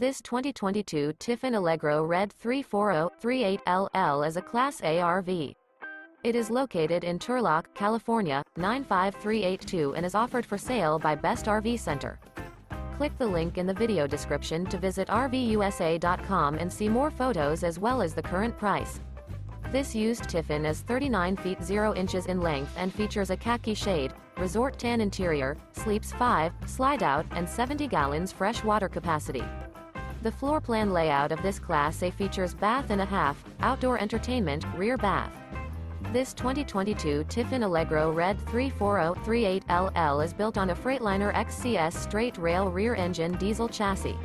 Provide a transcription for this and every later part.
This 2022 Tiffin Allegro Red 34038LL is a Class A RV. It is located in Turlock, California, 95382 and is offered for sale by Best RV Center. Click the link in the video description to visit RVUSA.com and see more photos as well as the current price. This used Tiffin is 39 feet 0 inches in length and features a khaki shade, resort tan interior, sleeps 5, slide-out, and 70 gallons fresh water capacity. The floor plan layout of this Class A features bath and a half, outdoor entertainment, rear bath. This 2022 Tiffin Allegro Red 34038LL is built on a Freightliner XCS straight rail rear engine diesel chassis.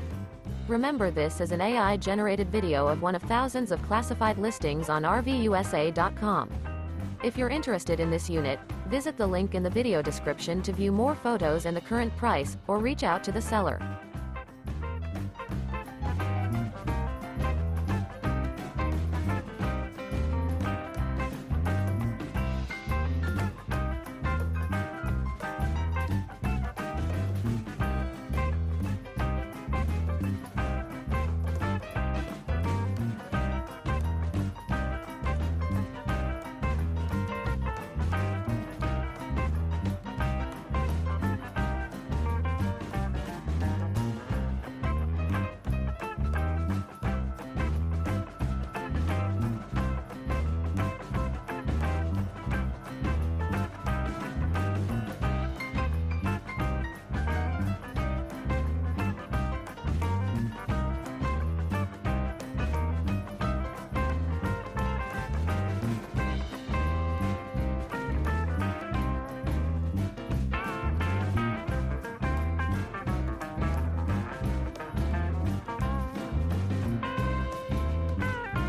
Remember, this is an AI-generated video of one of thousands of classified listings on RVUSA.com. If you're interested in this unit, visit the link in the video description to view more photos and the current price, or reach out to the seller.